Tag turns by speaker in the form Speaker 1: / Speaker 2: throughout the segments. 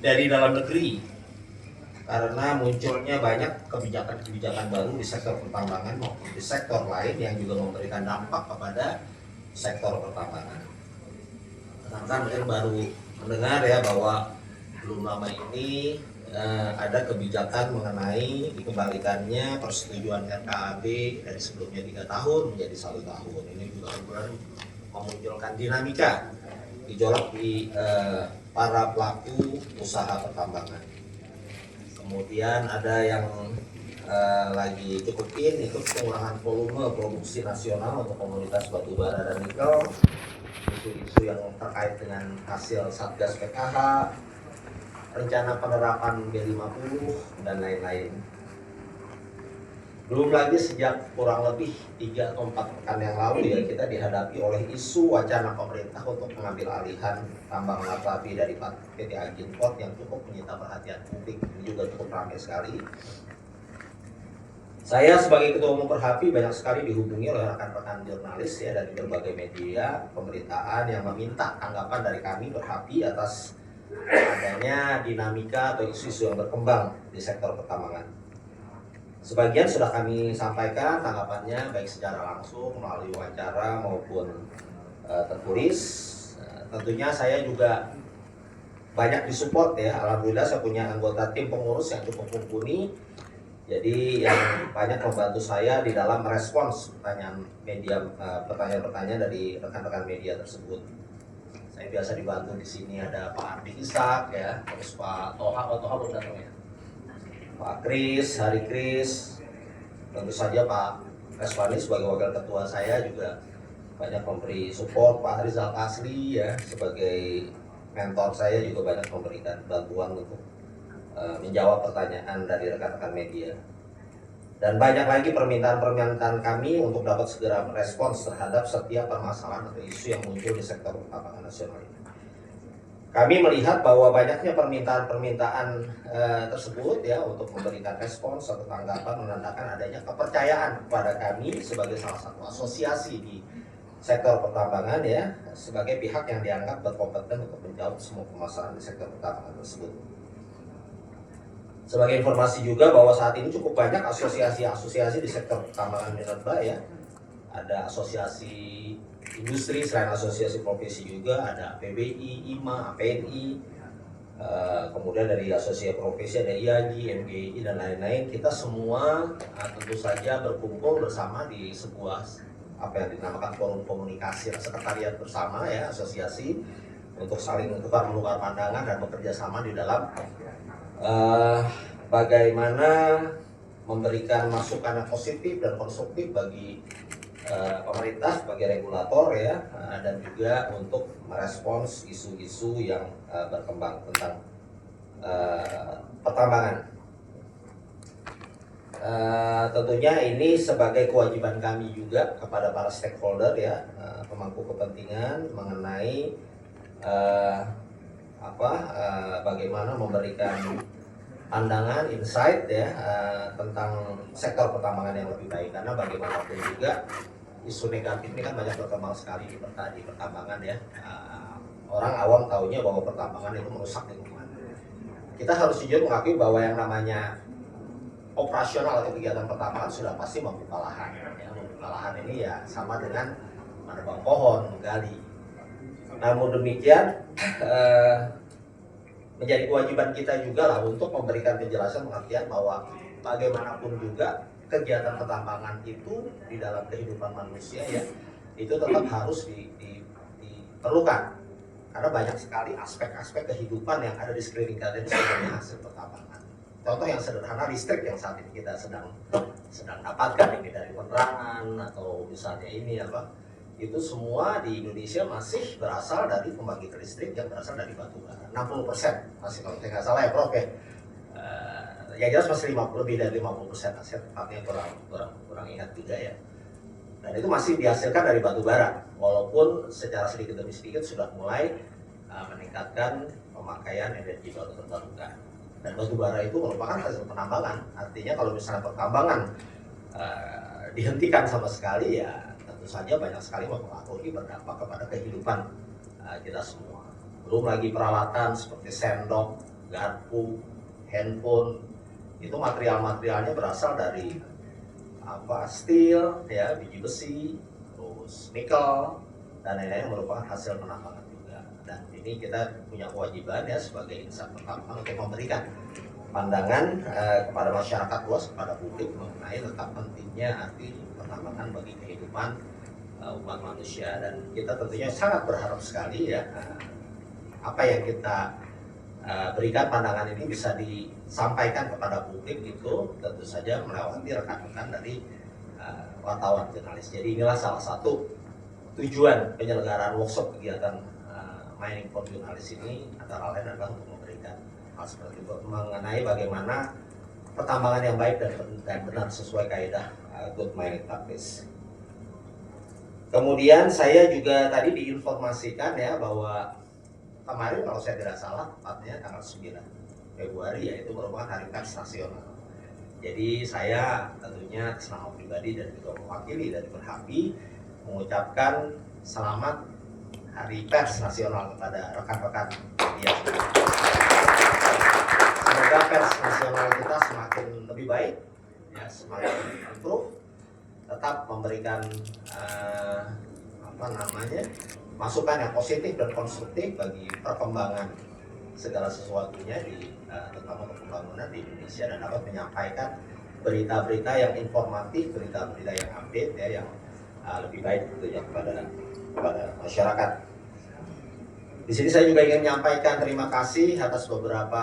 Speaker 1: dari dalam negeri karena munculnya banyak kebijakan-kebijakan baru di sektor pertambangan maupun di sektor lain yang juga memberikan dampak kepada sektor pertambangan. Rekan-rekan mungkin baru mendengar ya bahwa belum lama ini ada kebijakan mengenai dikembalikannya persetujuan RKAB dari sebelumnya 3 tahun menjadi 1 tahun. Ini juga memunculkan dinamika gejolak di para pelaku usaha pertambangan. Kemudian ada yang lagi cukup itu pengurangan volume produksi nasional untuk komoditas batubara dan nikel, isu-isu yang terkait dengan hasil Satgas PKH, rencana penerapan B50 dan lain-lain. Belum lagi sejak kurang lebih 3 atau 4 pekan yang lalu ya kita dihadapi oleh isu wacana pemerintah untuk mengambil alihan tambang laba-laba dari PT Aginport yang cukup menyita perhatian publik. Ini juga cukup ramai sekali. Saya sebagai Ketua Umum Perhapi banyak sekali dihubungi oleh rekan-rekan jurnalis ya dari berbagai media pemberitaan yang meminta tanggapan dari kami Perhapi atas adanya dinamika atau isu-isu yang berkembang di sektor pertambangan. Sebagian sudah kami sampaikan tanggapannya baik secara langsung melalui wawancara maupun tertulis. Tentunya saya juga banyak disupport ya. Alhamdulillah saya punya anggota tim pengurus yang cukup mumpuni. Jadi yang banyak membantu saya di dalam merespons pertanyaan-pertanyaan dari rekan-rekan media tersebut. Saya biasa dibantu di sini ada Pak Ardi Ishak ya, terus Pak Toha belum datang ya. Pak Kris, Hari Kris, tentu saja Pak Reswani sebagai wakil ketua saya juga banyak memberi support. Pak Rizal Asli ya sebagai mentor saya juga banyak memberikan bantuan untuk menjawab pertanyaan dari rekan-rekan media. Dan banyak lagi permintaan-permintaan kami untuk dapat segera merespons terhadap setiap permasalahan atau isu yang muncul di sektor pertambangan nasional ini. Kami melihat bahwa banyaknya permintaan-permintaan tersebut ya untuk memberikan respons atau tanggapan menandakan adanya kepercayaan kepada kami sebagai salah satu asosiasi di sektor pertambangan ya sebagai pihak yang dianggap berkompeten untuk menjawab semua permasalahan di sektor pertambangan tersebut. Sebagai informasi juga bahwa saat ini cukup banyak asosiasi-asosiasi di sektor pertambangan mineral ya. Ada asosiasi industri, selain asosiasi profesi juga ada PBI, IMA, APNI, kemudian dari asosiasi profesi ada IAGI, MGI dan lain-lain. Kita semua tentu saja berkumpul bersama di sebuah apa yang dinamakan forum komunikasi sekretariat bersama ya asosiasi untuk saling menukar pandangan dan bekerja sama di dalam bagaimana memberikan masukan yang positif dan konstruktif bagi pemerintah sebagai regulator ya dan juga untuk merespons isu-isu yang berkembang tentang pertambangan. Tentunya ini sebagai kewajiban kami juga kepada para stakeholder ya pemangku kepentingan mengenai bagaimana memberikan pandangan, insight ya tentang sektor pertambangan yang lebih baik karena bagaimanapun juga isu negatif ini kan banyak berkembang sekali di pertambangan ya. Orang awam taunya bahwa pertambangan itu merusak lingkungan. Kita harus jujur mengakui bahwa yang namanya operasional atau kegiatan pertambangan sudah pasti membuka lahan. Ya, membuka lahan ini ya sama dengan menebang pohon, menggali. Namun demikian menjadi kewajiban kita juga lah untuk memberikan penjelasan pengertian bahwa bagaimanapun juga kegiatan pertambangan itu di dalam kehidupan manusia ya itu tetap harus diperlukan karena banyak sekali aspek-aspek kehidupan yang ada di sekeliling kita ini sebagai hasil pertambangan. Contoh yang sederhana listrik yang saat ini kita sedang dapatkan ini dari penerangan atau misalnya ini itu semua di Indonesia masih berasal dari pembangkit listrik yang berasal dari batu bara 60% masih kalau saya nggak salah ya Prof ya. Yang jelas masih lebih dari 50% hasil tepatnya kurang ingat juga ya. Dan itu masih dihasilkan dari batu bara, walaupun secara sedikit demi sedikit sudah mulai meningkatkan pemakaian energi baru terbarukan. Dan batu bara itu merupakan hasil penambangan, artinya kalau misalnya pertambangan dihentikan sama sekali ya tentu saja banyak sekali mempengaruhi berdampak kepada kehidupan kita semua. Belum lagi peralatan seperti sendok, garpu, handphone, itu materialnya berasal dari steel, ya, biji besi, terus nikel, dan lain-lain yang merupakan hasil penambangan juga. Dan ini kita punya kewajiban ya sebagai insan pertambangan untuk memberikan pandangan kepada masyarakat luas, kepada publik mengenai tentang pentingnya arti pertambangan bagi kehidupan umat manusia. Dan kita tentunya sangat berharap sekali ya apa yang kita berikan pandangan ini bisa disampaikan kepada publik itu tentu saja melewati rekan-rekan dari wartawan jurnalis. Jadi inilah salah satu tujuan penyelenggaraan workshop kegiatan mining for jurnalis ini, antara lain adalah untuk memberikan hal seperti itu mengenai bagaimana pertambangan yang baik dan benar sesuai kaidah good mining practice. Kemudian saya juga tadi diinformasikan ya bahwa kemarin kalau saya tidak salah tepatnya tanggal 9 Februari yaitu merupakan hari pers nasional. Jadi saya tentunya atas nama pribadi dan juga mewakili dari Perhapi mengucapkan selamat Hari Pers Nasional kepada rekan-rekan media. Semoga pers nasional kita semakin lebih baik, ya, semakin improve, tetap memberikan masukan yang positif dan konstruktif bagi perkembangan segala sesuatunya terutama untuk pembangunan di Indonesia, dan dapat menyampaikan berita-berita yang informatif, berita-berita yang update ya, yang lebih baik tentunya kepada masyarakat. Di sini saya juga ingin menyampaikan terima kasih atas beberapa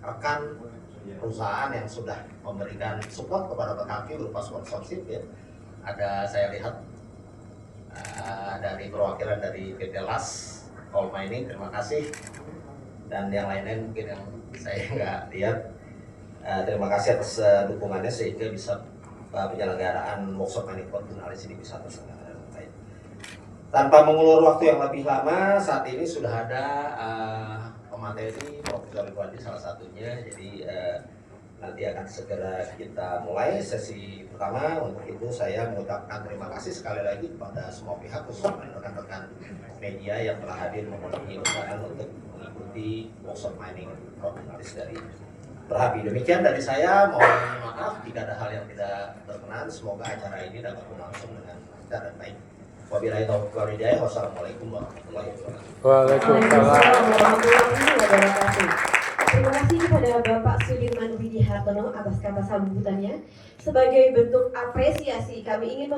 Speaker 1: rekan perusahaan yang sudah memberikan support kepada PKP berupa sponsorship ya. Ada saya lihat dari perwakilan dari PT LAS Coal Mining, terima kasih, dan yang lain-lain mungkin yang saya nggak lihat. Terima kasih atas dukungannya sehingga bisa penyelenggaraan workshop mining for jurnalis ini bisa terselenggara dengan baik. Tanpa mengulur waktu yang lebih lama, saat ini sudah ada pemateri Profesor Iwandi salah satunya. Jadi nanti akan segera kita mulai sesi pertama. Untuk itu saya mengucapkan terima kasih sekali lagi kepada semua pihak, khususnya rekan-rekan media yang telah hadir memenuhi undangan untuk mengikuti workshop mining for jurnalis dari Perhapi. Demikian dari saya, mohon maaf jika ada hal yang tidak berkenan. Semoga acara ini dapat berlangsung dengan lancar dan baik. Wabillahi taufiq wal hidayah. Wassalamualaikum warahmatullahi wabarakatuh.
Speaker 2: Waalaikumsalam warahmatullahi wabarakatuh. Terima kasih kepada Bapak Sudirman Widihartono atas kata sambutannya. Sebagai bentuk apresiasi kami ingin